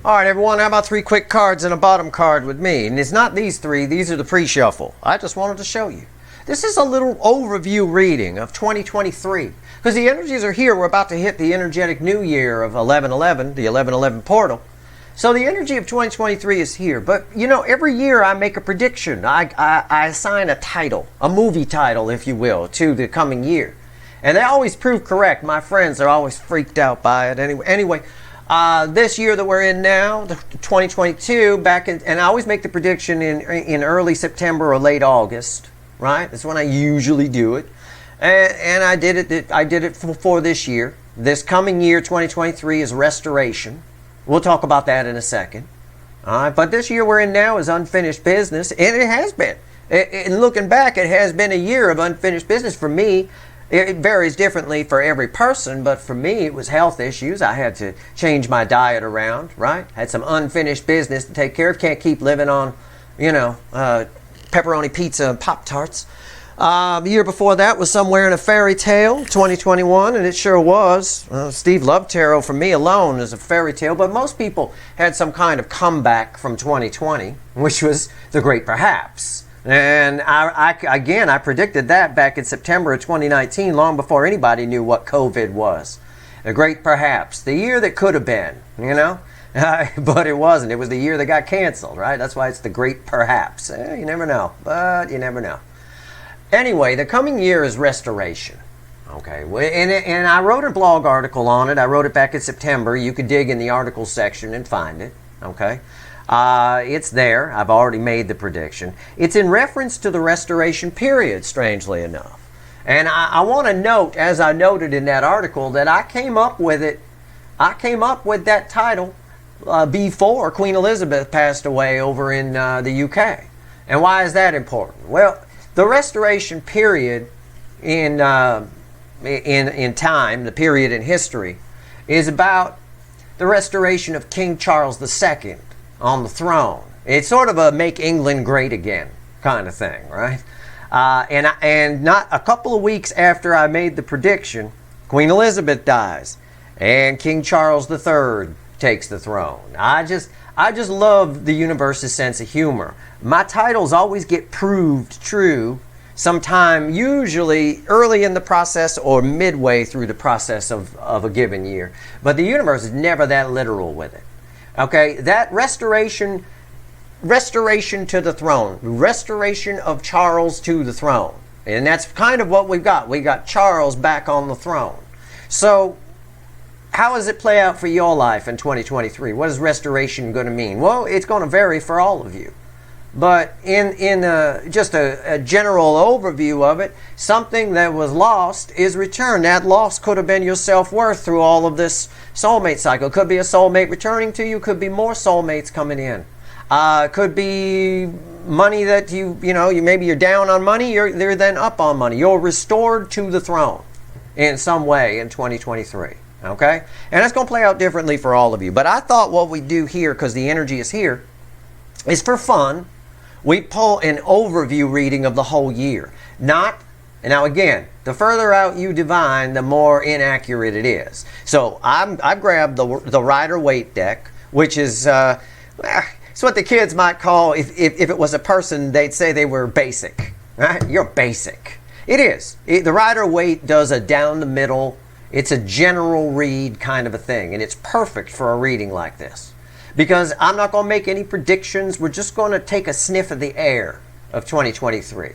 All right, everyone, how about 3 quick cards and a bottom card with me? And it's not these 3, these are the pre-shuffle. I just wanted to show you. This is a little overview reading of 2023. Because the energies are here, we're about to hit the energetic new year of 1111, the 1111 portal. So the energy of 2023 is here. But, you know, every year I make a prediction. I assign a title, a movie title, if you will, to the coming year. And they always prove correct. My friends are always freaked out by it. Anyway, this year that we're in now, 2022, and I always make the prediction in early September or late August, right? That's when I usually do it. And I did it for this year. This coming year, 2023, is restoration. We'll talk about that in a second. All right, but this year we're in now is unfinished business, and it has been. And looking back, it has been a year of unfinished business for me. It varies differently for every person, but for me it was health issues. I had to change my diet around, right? Had some unfinished business to take care of. Can't keep living on, you know, pepperoni pizza and Pop-Tarts. The year before that was somewhere in a fairy tale, 2021, and it sure was. Steve Love Tarot for me alone is a fairy tale, but most people had some kind of comeback from 2020, which was the Great Perhaps. And I predicted that back in September of 2019, long before anybody knew what COVID was. The Great Perhaps, the year that could have been, you know? But it wasn't. It was the year that got canceled, right? That's why it's the Great Perhaps. You never know, but you never know. Anyway, the coming year is restoration. Okay, and I wrote a blog article on it. I wrote it back in September. You could dig in the articles section and find it. Okay, it's there. I've already made the prediction. It's in reference to the restoration period, strangely enough. And I want to note, as I noted in that article, that I came up with it. I came up with that title before Queen Elizabeth passed away over in the UK. And why is that important? Well, the restoration period in time, the period in history, is about the restoration of King Charles II on the throne. It's sort of a make England great again kind of thing, right? And not a couple of weeks after I made the prediction, Queen Elizabeth dies, and King Charles III takes the throne. I just love the universe's sense of humor. My titles always get proved true sometime, usually early in the process or midway through the process of a given year. But the universe is never that literal with it. Okay, that restoration to the throne, restoration of Charles to the throne. And that's kind of what we've got. We got Charles back on the throne. So how does it play out for your life in 2023? What is restoration going to mean? Well, it's going to vary for all of you. But in just a general overview of it, something that was lost is returned. That loss could have been your self-worth through all of this soulmate cycle. Could be a soulmate returning to you. Could be more soulmates coming in. Could be money that maybe you're down on money. They're then up on money. You're restored to the throne in some way in 2023. Okay? And that's going to play out differently for all of you. But I thought what we do here, because the energy is here, is for fun. We pull an overview reading of the whole year. Now again, the further out you divine, the more inaccurate it is. So I grabbed the Rider-Waite deck, which is it's what the kids might call, if it was a person, they'd say they were basic. Right? You're basic. It is. The Rider-Waite does a down the middle, it's a general read kind of a thing, and it's perfect for a reading like this. Because I'm not going to make any predictions. We're just going to take a sniff of the air of 2023.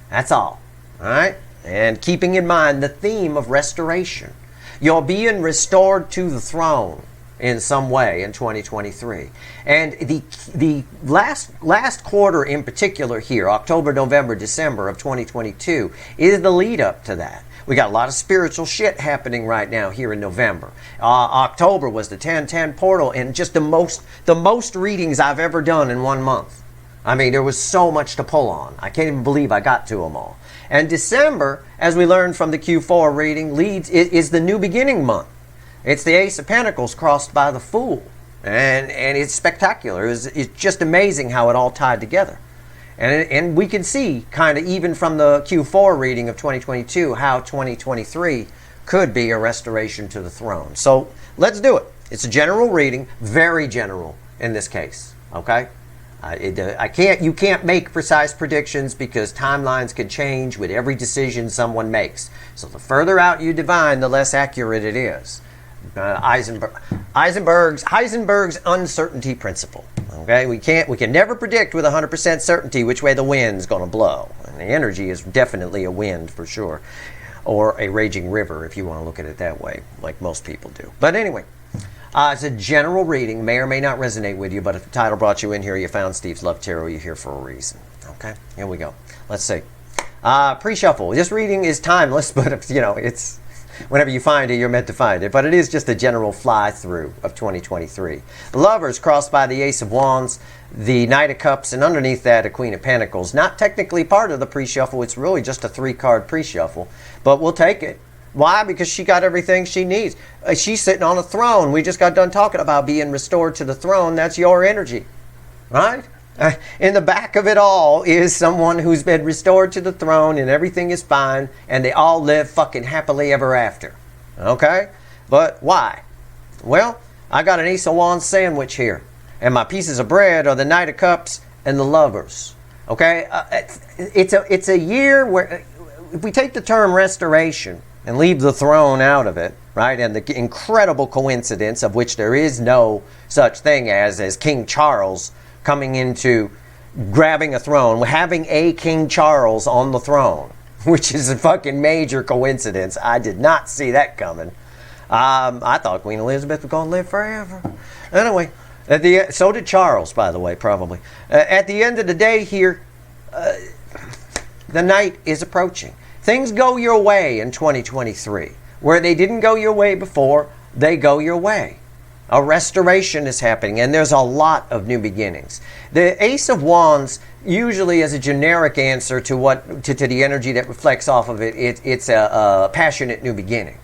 That's all. All right? And keeping in mind the theme of restoration. You're being restored to the throne in some way in 2023. And the last quarter in particular here, October, November, December of 2022, is the lead up to that. We got a lot of spiritual shit happening right now here in November. October was the 1010 portal, and just the most readings I've ever done in 1 month. I mean, there was so much to pull on. I can't even believe I got to them all. And December, as we learned from the Q4 reading, is the new beginning month. It's the Ace of Pentacles crossed by the Fool. And it's spectacular. It's just amazing how it all tied together. And we can see, kind of even from the Q4 reading of 2022, how 2023 could be a restoration to the throne. So let's do it. It's a general reading, very general in this case, okay? You can't make precise predictions because timelines can change with every decision someone makes. So the further out you divine, the less accurate it is. Heisenberg's uncertainty principle. Okay, we can never predict with 100% certainty which way the wind's going to blow. And the energy is definitely a wind for sure, or a raging river if you want to look at it that way, like most people do. But anyway, it's a general reading, may or may not resonate with you, but if the title brought you in here, you found Steve's Love Tarot, you're here for a reason. Okay, here we go. Let's see. Pre-shuffle. This reading is timeless, but it's whenever you find it, you're meant to find it. But it is just a general fly-through of 2023. The Lovers crossed by the Ace of Wands, the Knight of Cups, and underneath that, a Queen of Pentacles. Not technically part of the pre-shuffle. It's really just a 3-card pre-shuffle, but we'll take it. Why? Because she got everything she needs. She's sitting on a throne. We just got done talking about being restored to the throne. That's your energy, right? In the back of it all is someone who's been restored to the throne and everything is fine and they all live fucking happily ever after. Okay? But why? Well, I got an Ace of Wands sandwich here. And my pieces of bread are the Knight of Cups and the Lovers. Okay? It's a year where, if we take the term restoration and leave the throne out of it, right? And the incredible coincidence of which there is no such thing as King Charles coming into grabbing a throne, having a King Charles on the throne, which is a fucking major coincidence. I did not see that coming. I thought Queen Elizabeth was going to live forever. Anyway, so did Charles, by the way, probably. At the end of the day here, the night is approaching. Things go your way in 2023. Where they didn't go your way before, they go your way. A restoration is happening, and there's a lot of new beginnings. The Ace of Wands usually is a generic answer to the energy that reflects off of it. It's a passionate new beginning.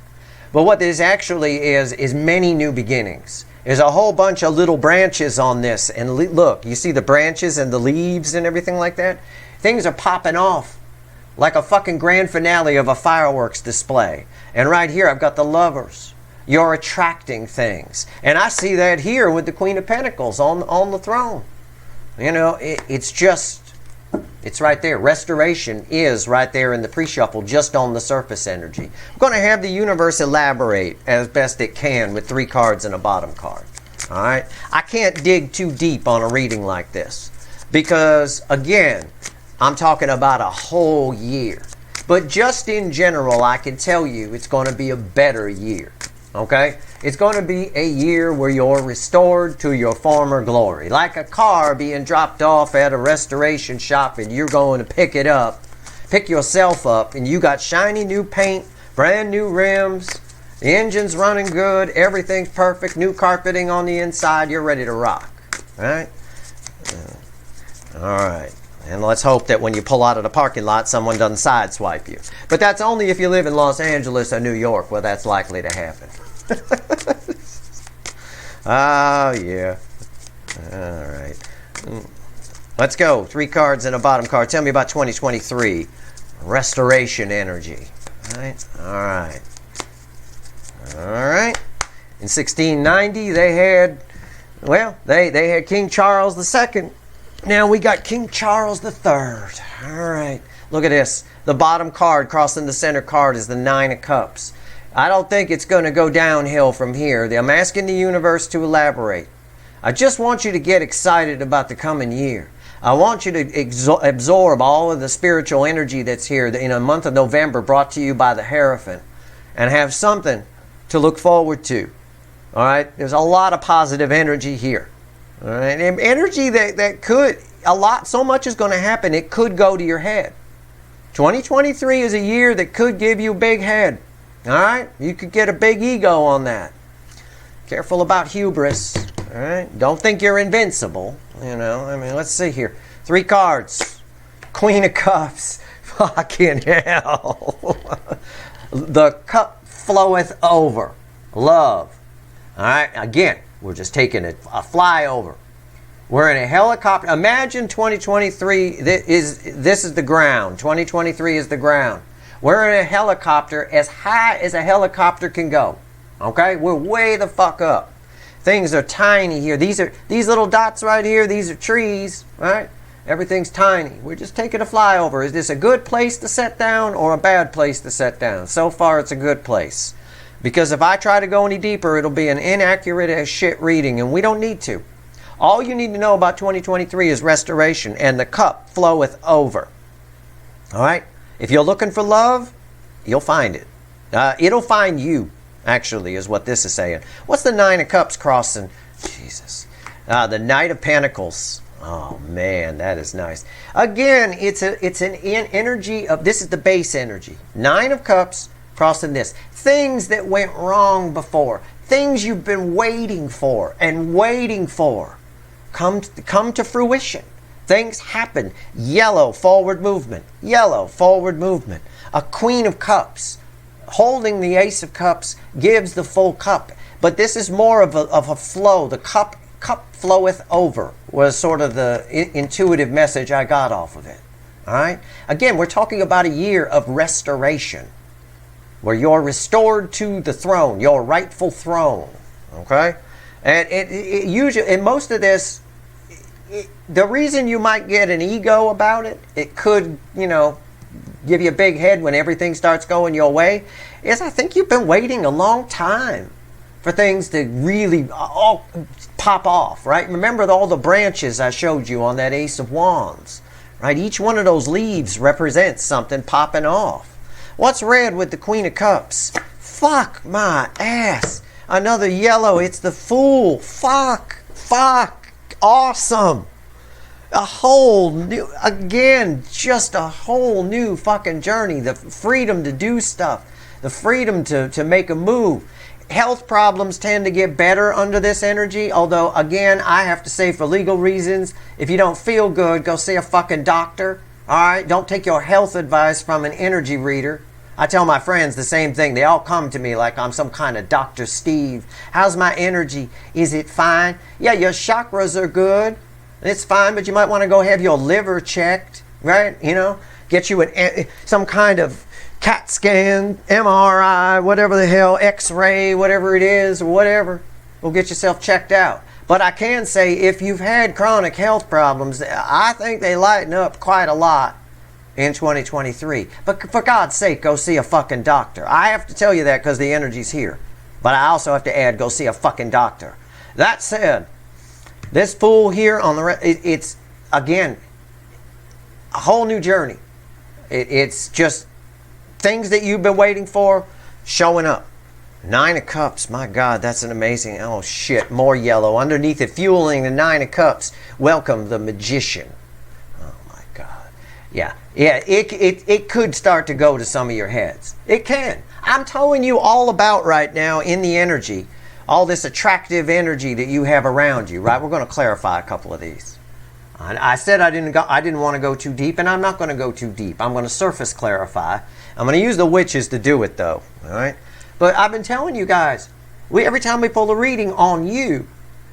But what this actually is many new beginnings. There's a whole bunch of little branches on this, and look, you see the branches and the leaves and everything like that? Things are popping off like a fucking grand finale of a fireworks display. And right here, I've got the Lovers. You're attracting things. And I see that here with the Queen of Pentacles on the throne. It's right there. Restoration is right there in the pre-shuffle, just on the surface energy. I'm going to have the universe elaborate as best it can with 3 cards and a bottom card. All right? I can't dig too deep on a reading like this because, again, I'm talking about a whole year. But just in general, I can tell you it's going to be a better year. Okay? It's going to be a year where you're restored to your former glory. Like a car being dropped off at a restoration shop and you're going to pick yourself up, and you got shiny new paint, brand new rims, the engine's running good, everything's perfect, new carpeting on the inside, you're ready to rock. Right? All right. And let's hope that when you pull out of the parking lot, someone doesn't sideswipe you. But that's only if you live in Los Angeles or New York, where that's likely to happen. Oh, yeah. All right. Let's go. 3 cards and a bottom card. Tell me about 2023. Restoration energy. All right. All right. All right. In 1690, they had King Charles II. Now we got King Charles III. All right. Look at this. The bottom card crossing the center card is the 9 of Cups. I don't think it's going to go downhill from here. I'm asking the universe to elaborate. I just want you to get excited about the coming year. I want you to absorb all of the spiritual energy that's here in a month of November, brought to you by the Hierophant, and have something to look forward to. All right? There's a lot of positive energy here. All right? And energy that could, so much is going to happen, it could go to your head. 2023 is a year that could give you a big head. All right? You could get a big ego on that. Careful about hubris. All right? Don't think you're invincible. Let's see here. 3 cards. Queen of Cups. Fucking hell. The cup floweth over. Love. All right? Again, we're just taking a flyover. We're in a helicopter. Imagine 2023. This is the ground. 2023 is the ground. We're in a helicopter as high as a helicopter can go. Okay? We're way the fuck up. Things are tiny here. These little dots right here, these are trees, right? Everything's tiny. We're just taking a flyover. Is this a good place to set down or a bad place to set down? So far, it's a good place. Because if I try to go any deeper, it'll be an inaccurate as shit reading, and we don't need to. All you need to know about 2023 is restoration, and the cup floweth over. All right? If you're looking for love, you'll find it. It'll find you, actually, is what this is saying. What's the Nine of Cups crossing? Jesus. The Knight of Pentacles. Oh, man, that is nice. Again, it's an energy of, this is the base energy. Nine of Cups crossing this. Things that went wrong before. Things you've been waiting for and waiting for come to fruition. Things happen. Yellow, forward movement. Yellow, forward movement. A Queen of Cups holding the Ace of Cups gives the full cup. But this is more of a flow. The cup floweth over was sort of the intuitive message I got off of it. All right? Again, we're talking about a year of restoration, where you're restored to the throne, your rightful throne. Okay? And it usually, in most of this, the reason you might get an ego about it, it could, give you a big head when everything starts going your way, is I think you've been waiting a long time for things to really all pop off, right? Remember all the branches I showed you on that Ace of Wands, right? Each one of those leaves represents something popping off. What's red with the Queen of Cups? Fuck my ass. Another yellow. It's the Fool. Fuck. Awesome. A whole new, again, just a whole new fucking journey. The freedom to do stuff. The freedom to make a move. Health problems tend to get better under this energy, although, again, I have to say for legal reasons, if you don't feel good, go see a fucking doctor. All right? Don't take your health advice from an energy reader. I tell my friends the same thing. They all come to me like I'm some kind of Dr. Steve. How's my energy? Is it fine? Yeah, your chakras are good. It's fine, but you might want to go have your liver checked, right? Get you some kind of CAT scan, MRI, whatever the hell, X-ray, whatever it is, or whatever. We'll get yourself checked out. But I can say if you've had chronic health problems, I think they lighten up quite a lot in 2023. But for God's sake, go see a fucking doctor. I have to tell you that because the energy's here. But I also have to add, go see a fucking doctor. That said, this Fool here on the it's, again, a whole new journey. It's just things that you've been waiting for showing up. Nine of Cups, my God, that's an amazing, oh shit, more yellow. Underneath it, fueling the Nine of Cups, welcome the Magician. Oh my God. Yeah, it could start to go to some of your heads. It can. I'm telling you all about right now in the energy, all this attractive energy that you have around you, right? We're going to clarify a couple of these. I said I didn't want to go too deep, and I'm not going to go too deep. I'm going to surface clarify. I'm going to use the witches to do it, though. All right? But I've been telling you guys, every time we pull a reading on you,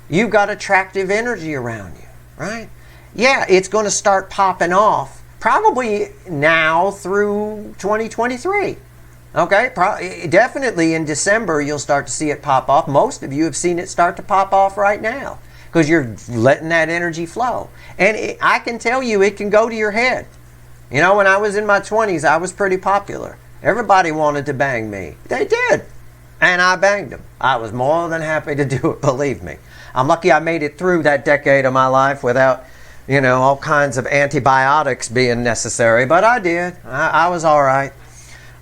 you've got attractive energy around you, right? Yeah, it's going to start popping off probably now through 2023. Okay? Definitely in December, you'll start to see it pop off. Most of you have seen it start to pop off right now because you're letting that energy flow. And I can tell you, it can go to your head. When I was in my 20s, I was pretty popular. Everybody wanted to bang me. They did. And I banged them. I was more than happy to do it, believe me. I'm lucky I made it through that decade of my life without, all kinds of antibiotics being necessary. But I did. I was all right.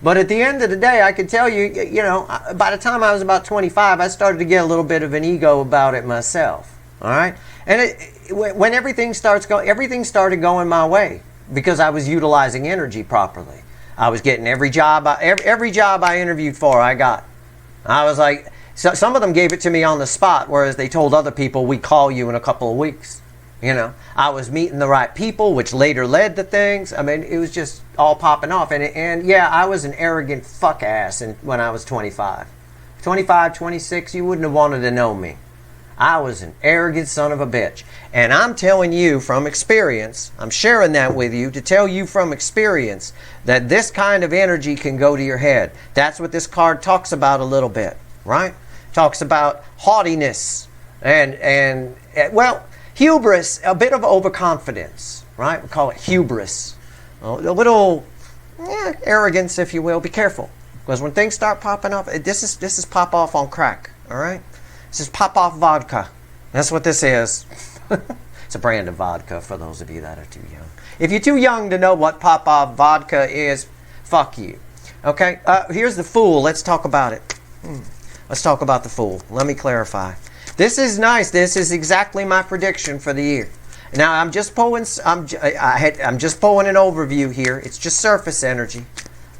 But at the end of the day, I can tell you, by the time I was about 25, I started to get a little bit of an ego about it myself. All right? And when everything started going my way because I was utilizing energy properly. I was getting every job I interviewed for, I got. I was like, so some of them gave it to me on the spot, whereas they told other people, we call you in a couple of weeks. I was meeting the right people, which later led to things. I mean, it was just all popping off. And yeah, I was an arrogant fuck ass when I was 25. 25, 26, you wouldn't have wanted to know me. I was an arrogant son of a bitch. And I'm telling you from experience, I'm sharing that with you to tell you from experience that this kind of energy can go to your head. That's what this card talks about a little bit, right? Talks about haughtiness, Well, hubris, a bit of overconfidence, right? We call it hubris. A little arrogance, if you will. Be careful, because when things start popping up, this is pop off on crack. All right, this is pop off vodka. That's what this is. It's a brand of vodka for those of you that are too young. If you're too young to know what pop off vodka is, fuck you. Okay, here's the Fool. Let's talk about it. Let's talk about the Fool. Let me clarify. This is nice. This is exactly my prediction for the year. Now I'm just pulling. I'm just pulling an overview here. It's just surface energy,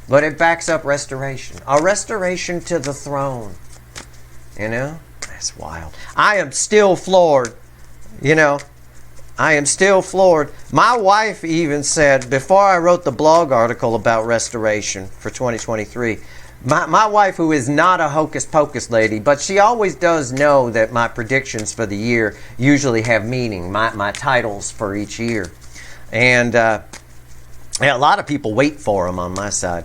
but it backs up restoration. A restoration to the throne. You know, that's wild. I am still floored. You know, I am still floored. My wife even said before I wrote the blog article about restoration for 2023. My wife, who is not a hocus pocus lady, but she always does know that my predictions for the year usually have meaning, my titles for each year. And a lot of people wait for them on my side.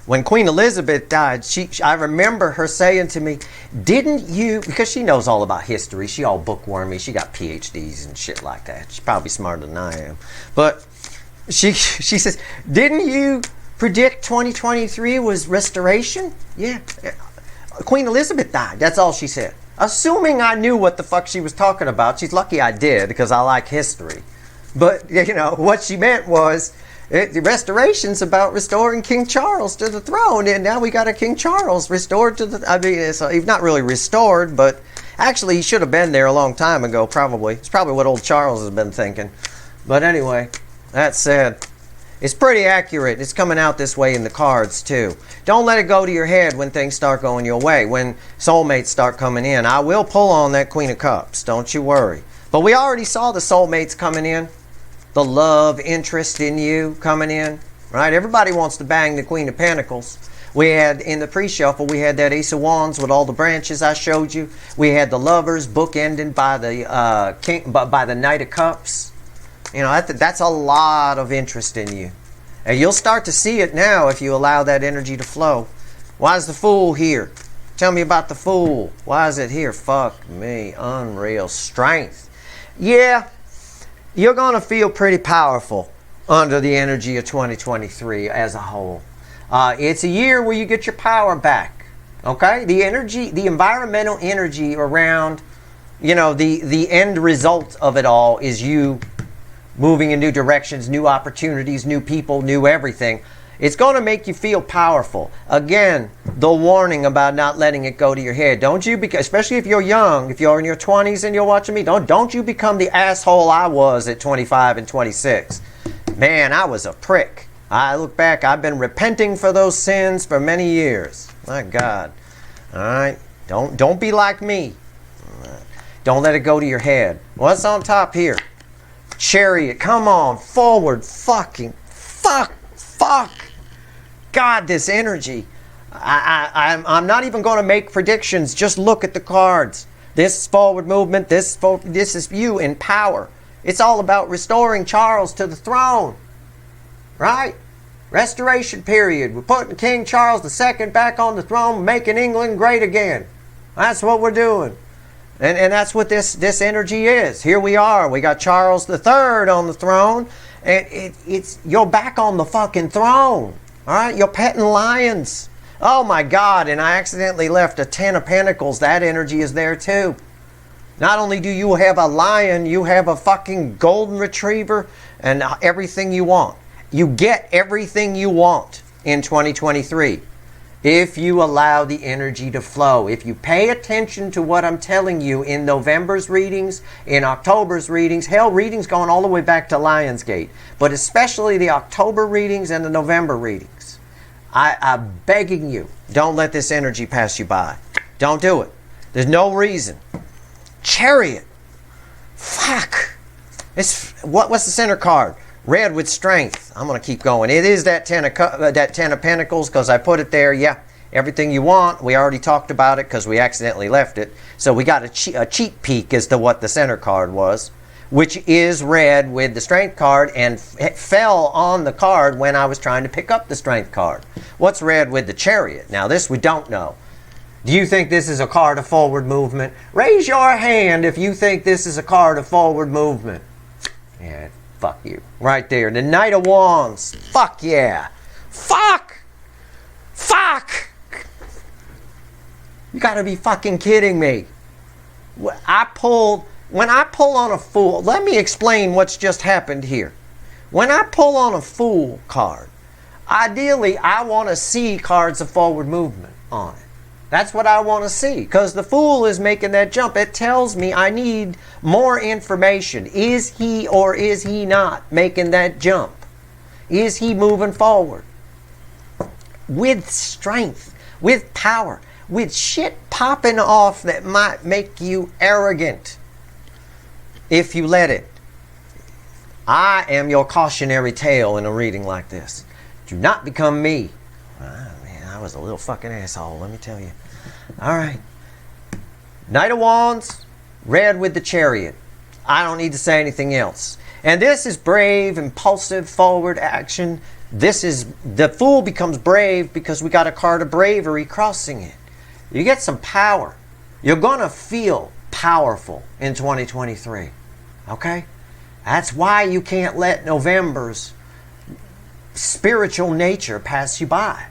When Queen Elizabeth died, I remember her saying to me, didn't you, because she knows all about history, she all bookwormy, she got PhDs and shit like that. She's probably smarter than I am. But she says, didn't you predict 2023 was restoration? Yeah. Queen Elizabeth died. That's all she said. Assuming I knew what the fuck she was talking about. She's lucky I did, because I like history. But, you know, what she meant was, the restoration's about restoring King Charles to the throne. And now we got a King Charles restored to the... I mean, he's not really restored, but actually he should have been there a long time ago, probably. It's probably what old Charles has been thinking. But anyway, that said... It's pretty accurate. It's coming out this way in the cards, too. Don't let it go to your head when things start going your way, when soulmates start coming in. I will pull on that Queen of Cups. Don't you worry. But we already saw the soulmates coming in. The love interest in you coming in. Right? Everybody wants to bang the Queen of Pentacles. We had, in the pre-shuffle, we had that Ace of Wands with all the branches I showed you. We had the Lovers bookended by the Knight of Cups. You know, that's a lot of interest in you. And you'll start to see it now if you allow that energy to flow. Why is the Fool here? Tell me about the Fool. Why is it here? Fuck me. Unreal strength. Yeah, you're going to feel pretty powerful under the energy of 2023 as a whole. It's a year where you get your power back. Okay? The energy, the environmental energy around, you know, the end result of it all is you moving in new directions, new opportunities, new people, new everything. It's going to make you feel powerful. Again, the warning about not letting it go to your head. Don't you, especially if you're young, if you're in your 20s and you're watching me, don't you become the asshole I was at 25 and 26. Man, I was a prick. I look back, I've been repenting for those sins for many years. My God. All right? Don't be like me. Don't let it go to your head. What's on top here? Chariot, come on, forward, fuck. God, this energy. I'm not even going to make predictions. Just look at the cards. This forward movement, this is you in power. It's all about restoring Charles to the throne. Right? Restoration period. We're putting King Charles II back on the throne, making England great again. That's what we're doing. And that's what this energy is. Here we are. We got Charles III on the throne. And it's you're back on the fucking throne. All right? You're petting lions. Oh my God. And I accidentally left a 10 of Pentacles. That energy is there too. Not only do you have a lion, you have a fucking golden retriever and everything you want. You get everything you want in 2023. If you allow the energy to flow, if you pay attention to what I'm telling you in November's readings, in October's readings, hell, readings going all the way back to Lionsgate, but especially the October readings and the November readings, I'm begging you, don't let this energy pass you by. Don't do it. There's no reason. Chariot. Fuck. What's the center card? Red with strength. I'm going to keep going. It is that 10 of Pentacles because I put it there. Yeah, everything you want. We already talked about it because we accidentally left it. So we got a cheat peek as to what the center card was, which is red with the strength card and it fell on the card when I was trying to pick up the strength card. What's red with the chariot? Now this we don't know. Do you think this is a card of forward movement? Raise your hand if you think this is a card of forward movement. Yeah, fuck you. Right there. The Knight of Wands. Fuck yeah. Fuck! Fuck! You gotta be fucking kidding me. When I pull on a Fool, let me explain what's just happened here. When I pull on a Fool card, ideally I want to see cards of forward movement on it. That's what I want to see, because the Fool is making that jump. It tells me I need more information. Is he or is he not making that jump? Is he moving forward? With strength, with power, with shit popping off that might make you arrogant if you let it. I am your cautionary tale in a reading like this. Do not become me. I was a little fucking asshole, let me tell you. All right. Knight of Wands, red with the Chariot. I don't need to say anything else. And this is brave, impulsive, forward action. This is, the Fool becomes brave because we got a card of bravery crossing it. You get some power. You're going to feel powerful in 2023. Okay? That's why you can't let November's spiritual nature pass you by.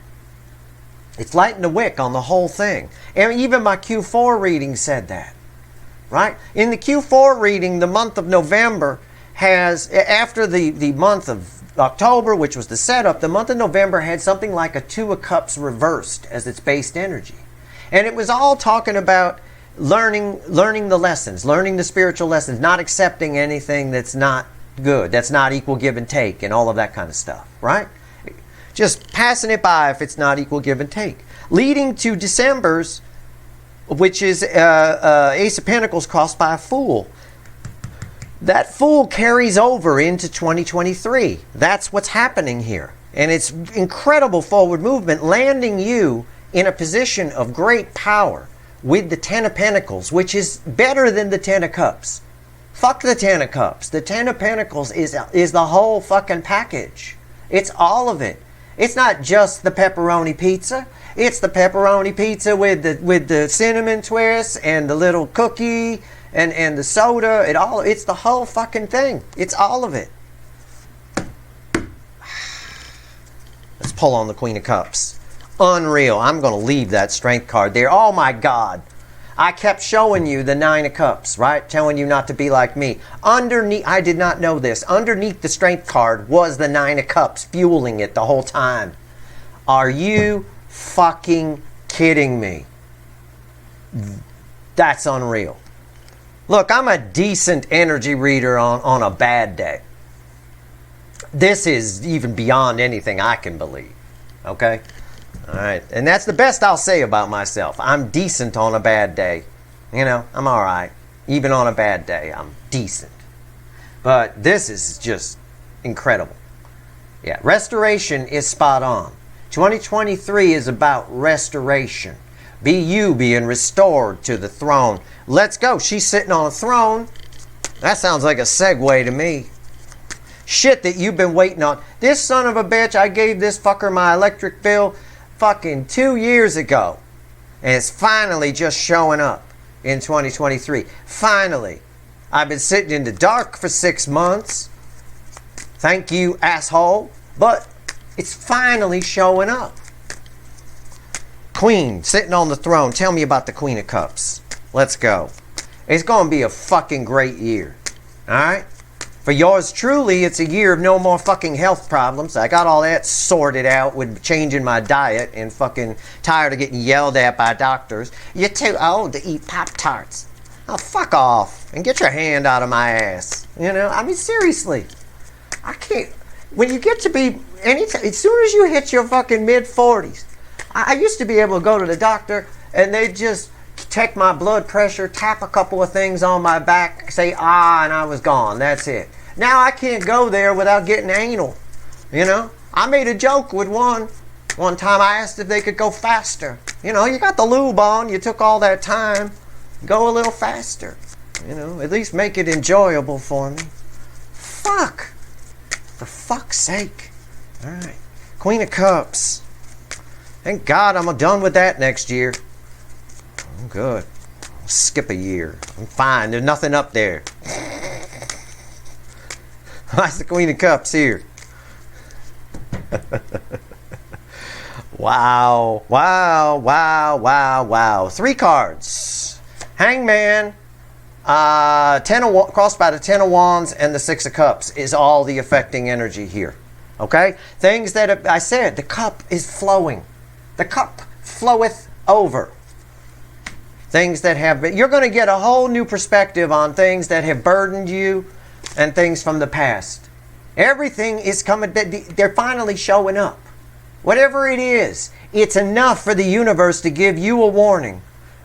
It's lighting the wick on the whole thing. And even my Q4 reading said that. Right? In the Q4 reading, the month of November has, after the month of October, which was the setup, the month of November had something like a Two of Cups reversed as its based energy. And it was all talking about learning the lessons, learning the spiritual lessons, not accepting anything that's not good, that's not equal give and take, and all of that kind of stuff, right? Just passing it by if it's not equal give and take. Leading to December's, which is Ace of Pentacles crossed by a Fool. That Fool carries over into 2023. That's what's happening here. And it's incredible forward movement, landing you in a position of great power with the Ten of Pentacles, which is better than the Ten of Cups. Fuck the Ten of Cups. The Ten of Pentacles is the whole fucking package. It's all of it. It's not just the pepperoni pizza. It's the pepperoni pizza with the cinnamon twist and the little cookie and the soda. It's the whole fucking thing. It's all of it. Let's pull on the Queen of Cups. Unreal. I'm going to leave that Strength card there. Oh my God. I kept showing you the Nine of Cups, right? Telling you not to be like me. Underneath, I did not know this. Underneath the Strength card was the Nine of Cups, fueling it the whole time. Are you fucking kidding me? That's unreal. Look, I'm a decent energy reader on a bad day. This is even beyond anything I can believe. Okay? All right, and that's the best I'll say about myself. I'm decent on a bad day. You know, I'm all right. Even on a bad day, I'm decent. But this is just incredible. Yeah, restoration is spot on. 2023 is about restoration. Be you being restored to the throne. Let's go. She's sitting on a throne. That sounds like a segue to me. Shit that you've been waiting on. This son of a bitch, I gave this fucker my electric bill fucking 2 years ago, and it's finally just showing up in 2023. Finally. I've been sitting in the dark for 6 months. Thank you, asshole. But it's finally showing up. Queen sitting on the throne. Tell me about the Queen of Cups. Let's go. It's going to be a fucking great year. Alright? For yours truly, it's a year of no more fucking health problems. I got all that sorted out with changing my diet and fucking tired of getting yelled at by doctors. You're too old to eat Pop-Tarts. Oh, fuck off and get your hand out of my ass. You know, I mean, seriously. I can't. When you get to be, as soon as you hit your fucking mid-40s, I used to be able to go to the doctor and they'd just check my blood pressure, tap a couple of things on my back, say, and I was gone. That's it. Now I can't go there without getting anal. You know? I made a joke with one. One time I asked if they could go faster. You know, you got the lube on, you took all that time. Go a little faster. You know, at least make it enjoyable for me. Fuck. For fuck's sake. Alright. Queen of Cups. Thank God I'm done with that next year. I'm good. Skip a year. I'm fine. There's nothing up there. Why's the Queen of Cups here? Wow. Wow. Wow. Wow. Wow. 3 cards. Hangman. Crossed by the 10 of Wands and the 6 of Cups is all the affecting energy here. Okay? Things that I said, the cup is flowing. The cup floweth over. Things that have been, you're going to get a whole new perspective on things that have burdened you and things from the past. Everything is coming, they're finally showing up. Whatever it is, it's enough for the universe to give you a warning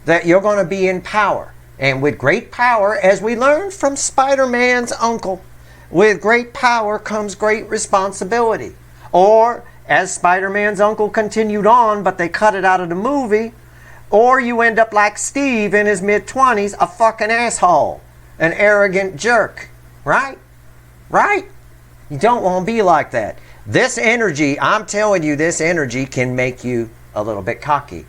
that you're going to be in power. And with great power, as we learned from Spider-Man's uncle, with great power comes great responsibility. Or, as Spider-Man's uncle continued on, but they cut it out of the movie, or you end up like Steve in his mid-20s, a fucking asshole, an arrogant jerk. Right? Right? You don't want to be like that. This energy, I'm telling you, this energy can make you a little bit cocky.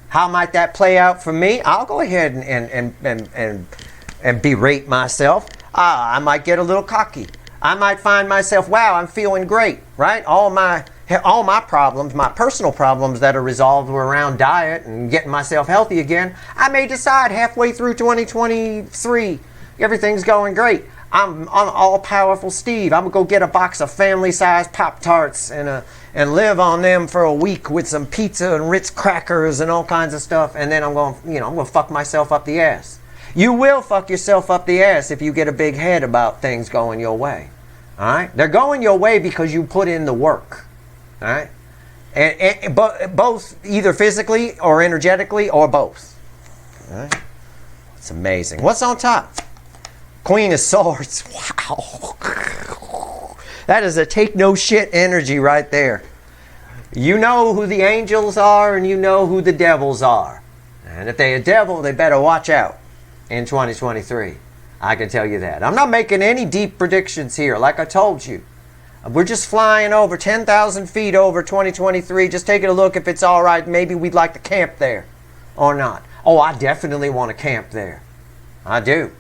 How might that play out for me? I'll go ahead and berate myself. I might get a little cocky. I might find myself, wow, I'm feeling great, right? All my problems, my personal problems that are resolved were around diet and getting myself healthy again. I may decide halfway through 2023, everything's going great. I'm all-powerful Steve. I'm going to go get a box of family-sized Pop-Tarts and live on them for a week with some pizza and Ritz crackers and all kinds of stuff. And then I'm going to fuck myself up the ass. You will fuck yourself up the ass if you get a big head about things going your way. All right? They're going your way because you put in the work. All right? And both, either physically or energetically or both. All right? It's amazing. What's on top? Queen of Swords. Wow. That is a take no shit energy right there. You know who the angels are and you know who the devils are. And if they're a devil, they better watch out in 2023. I can tell you that. I'm not making any deep predictions here, like I told you. We're just flying over 10,000 feet over 2023, just taking a look if it's all right. Maybe we'd like to camp there or not. Oh, I definitely want to camp there. I do.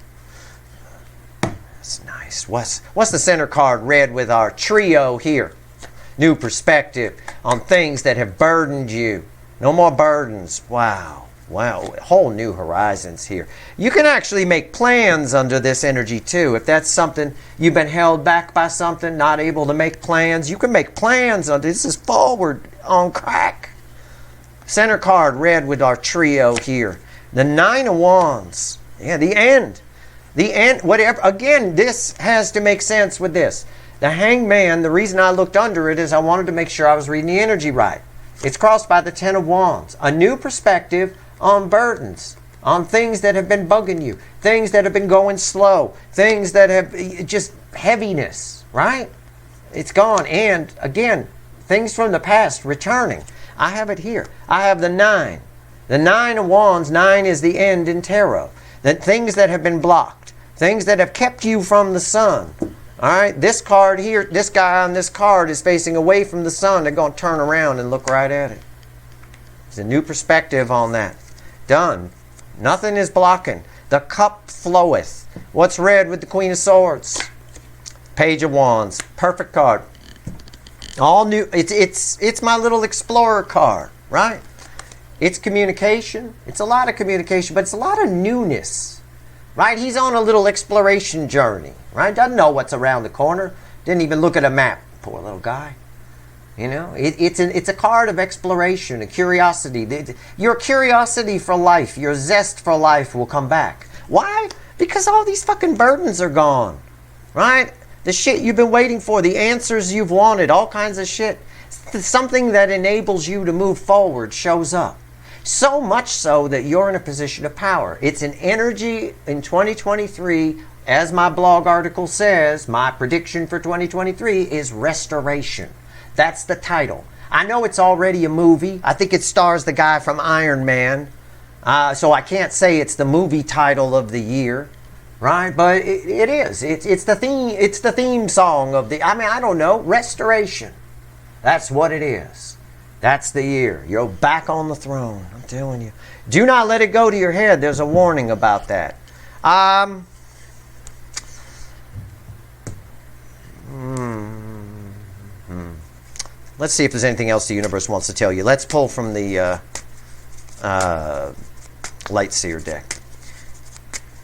That's nice. What's the center card read with our trio here? New perspective on things that have burdened you. No more burdens. Wow. Wow. Whole new horizons here. You can actually make plans under this energy too. If that's something you've been held back by something, not able to make plans, you can make plans under this. Is forward on crack. Center card read with our trio here. The 9 of Wands. Yeah, the end. The end, whatever. Again, this has to make sense with this. The Hangman, the reason I looked under it is I wanted to make sure I was reading the energy right. It's crossed by the 10 of Wands. A new perspective on burdens, on things that have been bugging you, things that have been going slow, things that have just heaviness, right? It's gone. And again, things from the past returning. I have it here. I have the 9. The 9 of Wands, 9 is the end in tarot. That things that have been blocked, things that have kept you from the sun. All right, this card here, this guy on this card is facing away from the sun. They're going to turn around and look right at it. There's a new perspective on that. Done. Nothing is blocking. The cup floweth. What's read with the Queen of Swords? Page of Wands. Perfect card. All new. It's my little explorer card, right? It's communication. It's a lot of communication, but it's a lot of newness, right? He's on a little exploration journey, right? Doesn't know what's around the corner. Didn't even look at a map. Poor little guy. You know, it's a card of exploration, a curiosity. Your curiosity for life, your zest for life will come back. Why? Because all these fucking burdens are gone, right? The shit you've been waiting for, the answers you've wanted, all kinds of shit. Something that enables you to move forward shows up. So much so that you're in a position of power. It's an energy in 2023, as my blog article says, my prediction for 2023 is restoration. That's the title. I know it's already a movie. I think it stars the guy from Iron Man. So I can't say it's the movie title of the year, right? But it is. It's the theme. It's the theme song of the. I mean, I don't know. Restoration. That's what it is. That's the year. You're back on the throne. I'm telling you. Do not let it go to your head. There's a warning about that. Let's see if there's anything else the universe wants to tell you. Let's pull from the Light Seer deck.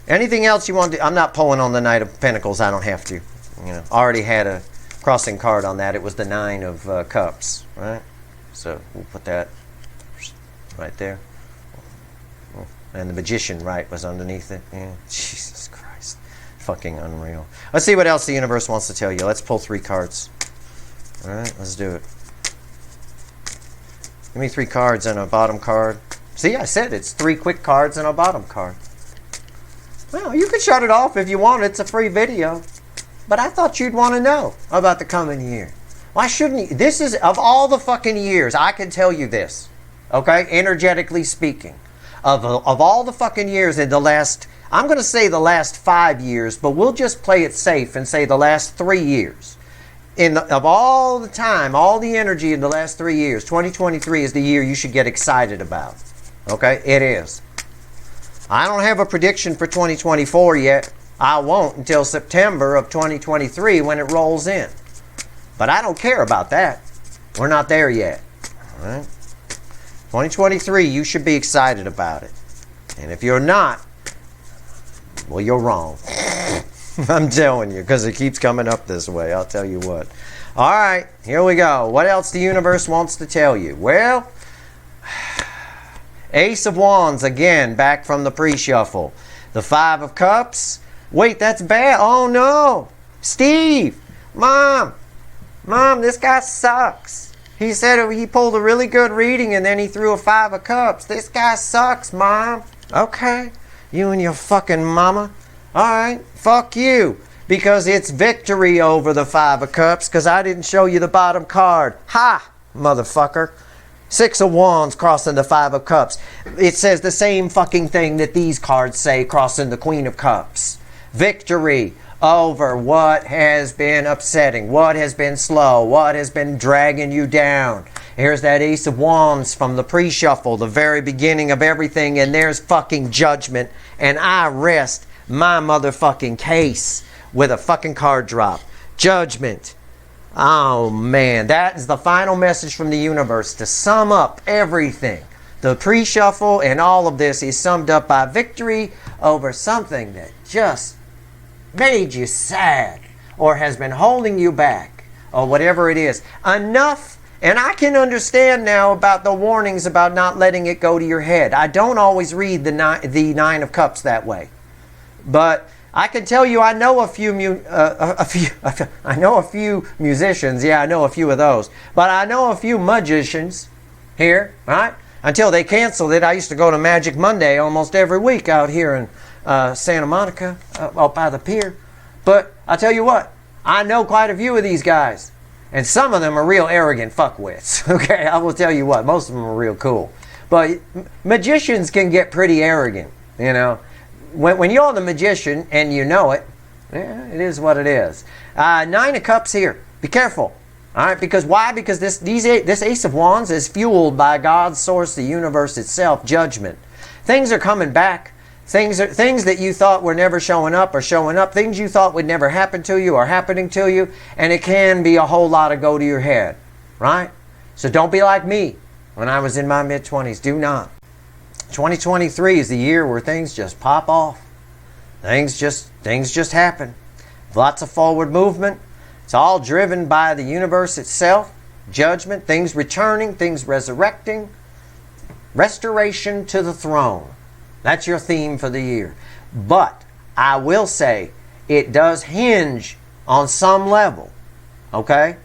Anything else you want to do? I'm not pulling on the Knight of Pentacles. I don't have to. I already had a crossing card on that. It was the Nine of Cups, right? So we'll put that right there. And the Magician, right, was underneath it. Yeah. Jesus Christ. Fucking unreal. Let's see what else the universe wants to tell you. Let's pull 3 cards. All right, let's do it. Give me 3 cards and a bottom card. See, I said it's 3 quick cards and a bottom card. Well, you can shut it off if you want. It's a free video. But I thought you'd want to know about the coming year. Why shouldn't you? This is, of all the fucking years, I can tell you this. Okay? Energetically speaking. Of all the fucking years in the last, I'm going to say the last 5 years, but we'll just play it safe and say the last 3 years. Of all the time, all the energy in the last 3 years, 2023 is the year you should get excited about. Okay? It is. I don't have a prediction for 2024 yet. I won't until September of 2023 when it rolls in. But I don't care about that. We're not there yet. All right? 2023, you should be excited about it. And if you're not, well, you're wrong. I'm telling you, because it keeps coming up this way. I'll tell you what. All right, here we go. What else the universe wants to tell you? Well, Ace of Wands, again, back from the pre-shuffle. The 5 of Cups. Wait, that's bad. Oh, no. Steve, Mom, this guy sucks. He said he pulled a really good reading and then he threw a 5 of Cups. This guy sucks, Mom. Okay, you and your fucking mama. All right, fuck you. Because it's victory over the 5 of Cups because I didn't show you the bottom card. Ha, motherfucker. 6 of Wands crossing the 5 of Cups. It says the same fucking thing that these cards say crossing the Queen of Cups. Victory over what has been upsetting, what has been slow, what has been dragging you down. Here's that Ace of Wands from the pre-shuffle, the very beginning of everything, and there's fucking judgment. And I rest my motherfucking case with a fucking card drop. Judgment. Oh man, that is the final message from the universe to sum up everything. The pre-shuffle and all of this is summed up by victory over something that just made you sad or has been holding you back or whatever it is. Enough. And I can understand now about the warnings about not letting it go to your head. I don't always read the Nine of Cups that way. But I can tell you I know a few musicians. Yeah, I know a few of those. But I know a few magicians here, right? Until they canceled it, I used to go to Magic Monday almost every week out here in Santa Monica, out by the pier. But I'll tell you what, I know quite a few of these guys. And some of them are real arrogant fuckwits. Okay, I will tell you what, most of them are real cool. But magicians can get pretty arrogant, you know. When you're the magician and you know it, yeah, it is what it is. 9 of Cups here. Be careful. All right, because why? Because this Ace of Wands is fueled by God's source, the universe itself, judgment. Things are coming back. Things that you thought were never showing up are showing up. Things you thought would never happen to you are happening to you. And it can be a whole lot of go to your head. Right? So don't be like me when I was in my mid-20s. Do not. 2023 is the year where things just pop off. Things just happen. Lots of forward movement. It's all driven by the universe itself. Judgment. Things returning. Things resurrecting. Restoration to the throne. That's your theme for the year. But I will say it does hinge on some level. Okay?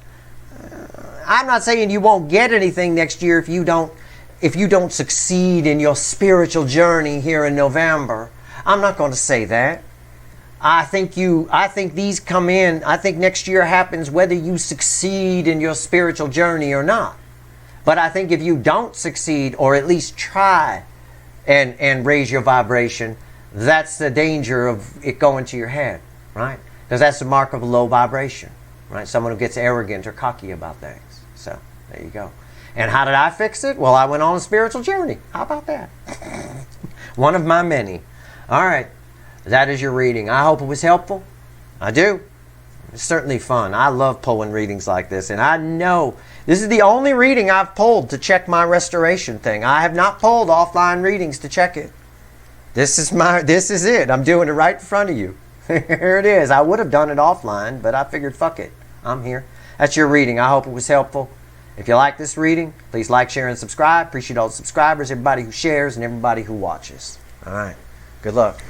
I'm not saying you won't get anything next year if you don't succeed in your spiritual journey here in November. I'm not going to say that. I think these come in. I think next year happens whether you succeed in your spiritual journey or not. But I think if you don't succeed or at least try and raise your vibration, that's the danger of it going to your head, right? Because that's the mark of a low vibration, right? Someone who gets arrogant or cocky about things. So there you go. And how did I fix it? Well, I went on a spiritual journey. How about that? One of my many. All right. That is your reading. I hope it was helpful. I do. It's certainly fun. I love pulling readings like this. And I know this is the only reading I've pulled to check my restoration thing. I have not pulled offline readings to check it. This is it. I'm doing it right in front of you. Here it is. I would have done it offline, but I figured, fuck it. I'm here. That's your reading. I hope it was helpful. If you like this reading, please like, share, and subscribe. Appreciate all the subscribers, everybody who shares, and everybody who watches. All right. Good luck.